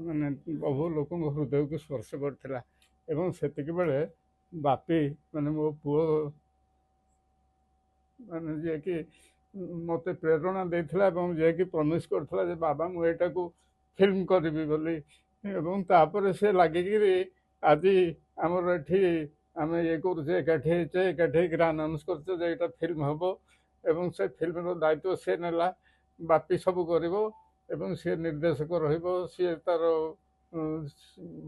ମାନେ ବହୁ ଲୋକଙ୍କ ହୃଦୟକୁ ସ୍ପର୍ଶ କରିଥିଲା। ଏବଂ ସେତିକି ବେଳେ ବାପି ମାନେ ମୋ ପୁଅ ମାନେ ଯିଏକି ମୋତେ ପ୍ରେରଣା ଦେଇଥିଲା ଏବଂ ଯିଏକି ପ୍ରମିସ୍ କରିଥିଲା ଯେ ବାବା ମୁଁ ଏଇଟାକୁ ଫିଲ୍ମ କରିବି ବୋଲି। ଏବଂ ତାପରେ ସେ ଲାଗିକିରି ଆଜି ଆମର ଏଠି ଆମେ ଇଏ କରୁଛେ, ଏକାଠି ହେଇଛେ, ଏକାଠି ହେଇକିରି ଆନାଉନ୍ସ କରୁଛେ ଯେ ଏଇଟା ଫିଲ୍ମ ହେବ। ଏବଂ ସେ ଫିଲ୍ମର ଦାୟିତ୍ୱ ସେ ନେଲା, ବାପି ସବୁ କରିବ ଏବଂ ସେ ନିର୍ଦ୍ଦେଶକ ରହିବ। ସିଏ ତାର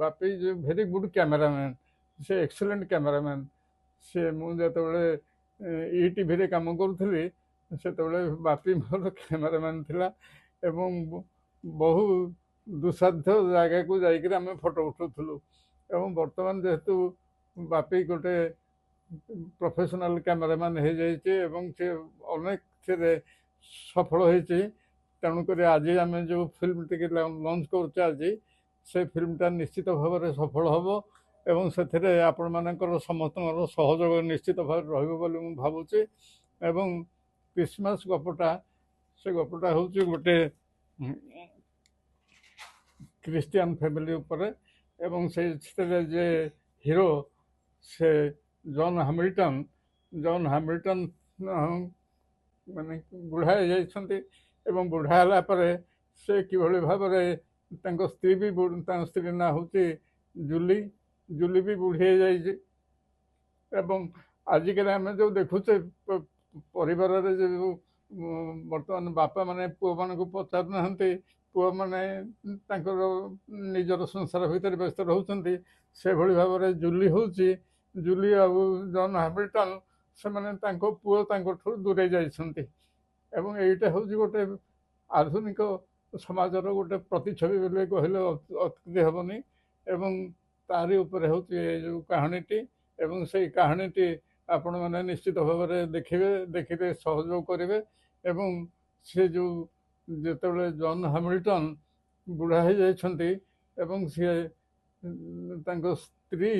ବାପି ଯେ ଭେରି ଗୁଡ୍ କ୍ୟାମେରାମ୍ୟାନ୍, ସେ ଏକ୍ସେଲେଣ୍ଟ କ୍ୟାମେରାମ୍ୟାନ୍। ସେ ମୁଁ ଯେତେବେଳେ ଇଟିଭିରେ କାମ କରୁଥିଲି ସେତେବେଳେ ବାପି ମୋର କ୍ୟାମେରାମ୍ୟାନ୍ ଥିଲା ଏବଂ ବହୁ ଦୁଃସାଧ୍ୟ ଜାଗାକୁ ଯାଇକରି ଆମେ ଫଟୋ ଉଠାଉଥିଲୁ। ଏବଂ ବର୍ତ୍ତମାନ ଯେହେତୁ ବାପି ଗୋଟେ ପ୍ରଫେସନାଲ କ୍ୟାମେରାମ୍ୟାନ୍ ହେଇଯାଇଛି ଏବଂ ସେ ଅନେକଥିରେ ସଫଳ ହେଇଛି, ତେଣୁକରି ଆଜି ଆମେ ଯେଉଁ ଫିଲ୍ମଟିକି ଲଞ୍ଚ କରୁଛେ ଆଜି, ସେ ଫିଲ୍ମଟା ନିଶ୍ଚିତ ଭାବରେ ସଫଳ ହେବ ଏବଂ ସେଥିରେ ଆପଣମାନଙ୍କର ସମସ୍ତଙ୍କର ସହଯୋଗ ନିଶ୍ଚିତ ଭାବରେ ରହିବ ବୋଲି ମୁଁ ଭାବୁଛି। ଏବଂ କ୍ରିସମାସ ଗପଟା, ସେ ଗପଟା ହେଉଛି ଗୋଟେ ଖ୍ରୀଷ୍ଟିଆନ ଫ୍ୟାମିଲି ଉପରେ ଏବଂ ସେଥିରେ ଯେ ହିରୋ ସେ ଜନ୍ ହାମିଲ୍ଟନ୍ ମାନେ ବୁଢ଼ା ହେଇଯାଇଛନ୍ତି ଏବଂ ବୁଢ଼ା ହେଲା ପରେ ସେ କିଭଳି ଭାବରେ ତାଙ୍କ ସ୍ତ୍ରୀ ବି ତାଙ୍କ ସ୍ତ୍ରୀ ନାଁ ହେଉଛି ଜୁଲି ବି ବୁଢ଼ୀ ହେଇଯାଇଛି। ଏବଂ ଆଜିକାଲି ଆମେ ଯେଉଁ ଦେଖୁଛେ ପରିବାରରେ ଯେଉଁ ବର୍ତ୍ତମାନ ବାପା ମାନେ ପୁଅମାନଙ୍କୁ ପଚାରୁନାହାନ୍ତି, ପୁଅମାନେ ତାଙ୍କର ନିଜର ସଂସାର ଭିତରେ ବ୍ୟସ୍ତ ରହୁଛନ୍ତି, ସେଭଳି ଭାବରେ ଜୁଲି ଆଉ ଜନ୍ ହାମିଲ୍ଟନ୍ ସେମାନେ ତାଙ୍କ ପୁଅ ତାଙ୍କଠୁ ଦୂରେଇ ଯାଇଛନ୍ତି। ଏବଂ ଏଇଟା ହେଉଛି ଗୋଟେ ଆଧୁନିକ ସମାଜର ଗୋଟେ ପ୍ରତିଛବି ବୋଲି କହିଲେ ଅତ୍ୟୁକ୍ତି ହେବନି। ଏବଂ ତାରି ଉପରେ ହେଉଛି ଏ ଯେଉଁ କାହାଣୀଟି ଏବଂ ସେଇ କାହାଣୀଟି ଆପଣମାନେ ନିଶ୍ଚିତ ଭାବରେ ଦେଖିଲେ ସହଯୋଗ କରିବେ। ଏବଂ ସେ ଯେଉଁ ଯେତେବେଳେ ଜନ୍ ହାମିଲ୍ଟନ୍ ବୁଢ଼ା ହେଇଯାଇଛନ୍ତି ଏବଂ ସିଏ ତାଙ୍କ ସ୍ତ୍ରୀ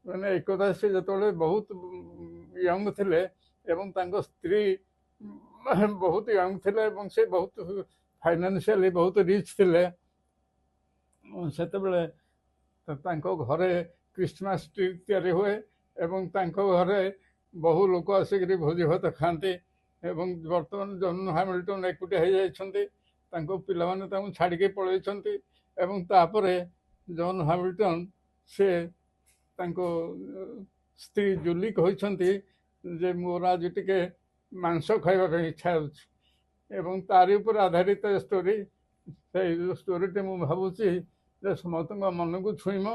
ମାନେ ଏକଦା ସେ ଯେତେବେଳେ ବହୁତ ୟଙ୍ଗ ଥିଲେ ଏବଂ ତାଙ୍କ ସ୍ତ୍ରୀ ବହୁତ ୟଙ୍ଗ ଥିଲେ ଏବଂ ସେ ବହୁତ ଫାଇନାନ୍ସିଆଲି ବହୁତ ରିଚ୍ ଥିଲେ, ସେତେବେଳେ ତାଙ୍କ ଘରେ କ୍ରିସମାସ ଟ୍ରି ତିଆରି ହୁଏ ଏବଂ ତାଙ୍କ ଘରେ ବହୁ ଲୋକ ଆସିକରି ଭୋଜି ଭାତ ଖାଆନ୍ତି। ଏବଂ ବର୍ତ୍ତମାନ ଜନ୍ ହାମିଲ୍ଟନ୍ ଏକୁଟିଆ ହେଇଯାଇଛନ୍ତି, ତାଙ୍କ ପିଲାମାନେ ତାଙ୍କୁ ଛାଡ଼ିକି ପଳାଇଛନ୍ତି। ଏବଂ ତାପରେ ଜନ୍ ହାମିଲ୍ଟନ୍ ସେ ତାଙ୍କ ସ୍ତ୍ରୀ ଜୁଲି କହିଛନ୍ତି ଯେ ମୋର ଆଜି ଟିକେ ମାଂସ ଖାଇବା ପାଇଁ ଇଚ୍ଛା ହେଉଛି ଏବଂ ତାରି ଉପରେ ଆଧାରିତ ଷ୍ଟୋରି। ସେଇ ଷ୍ଟୋରିଟି ମୁଁ ଭାବୁଛି ଯେ ସମସ୍ତଙ୍କ ମନକୁ ଛୁଇଁବ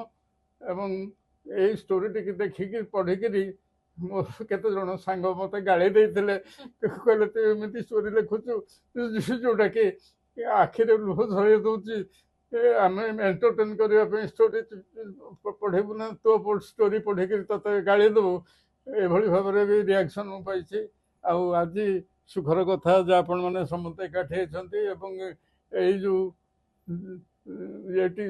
ଏବଂ ଏଇ ଷ୍ଟୋରିଟିକି ଦେଖିକି ପଢ଼ିକିରି ମୋ କେତେ ଜଣ ସାଙ୍ଗ ମୋତେ ଗାଳି ଦେଇଥିଲେ, କହିଲେ ତୁ ଏମିତି ଷ୍ଟୋରି ଲେଖୁଛୁ ଯେଉଁଟାକି ଆଖିରେ ଲୁହ ଝରେଇ ଦେଉଛି, ଆମେ ଏଣ୍ଟରଟେନ୍ କରିବା ପାଇଁ ଷ୍ଟୋରି ପଢ଼େଇବୁ ନା, ତୋ ଷ୍ଟୋରି ପଢ଼ିକିରି ତୋତେ ଗାଳି ଦେବୁ, ଏଭଳି ଭାବରେ ବି ରିଆକ୍ସନ୍ ମୁଁ ପାଇଛି। ଆଉ ଆଜି ସୁଖର କଥା ଯେ ଆପଣମାନେ ସମସ୍ତେ ଏକାଠି ହେଇଛନ୍ତି ଏବଂ ଏଇ ଯେଉଁ ଇଏଟି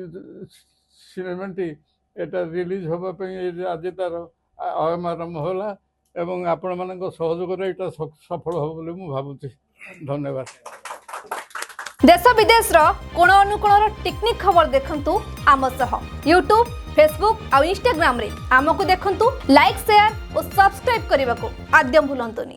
ସିନେମାଟି ଏଇଟା ରିଲିଜ୍ ହେବା ପାଇଁ ଆଜି ତାର ଆରମ୍ଭ ହେଲା ଏବଂ ଆପଣମାନଙ୍କ ସହଯୋଗରେ ଏଇଟା ସଫଳ ହେବ ବୋଲି ମୁଁ ଭାବୁଛି। ଧନ୍ୟବାଦ। देश विदेश कोण अनुकोणर टेक्निक खबर देखंतु आम सह यूट्यूब फेसबुक और इंस्टाग्राम रे आमको देखंतु लाइक शेयर और सब्सक्राइब करने को आद्यम भूलंतुनि।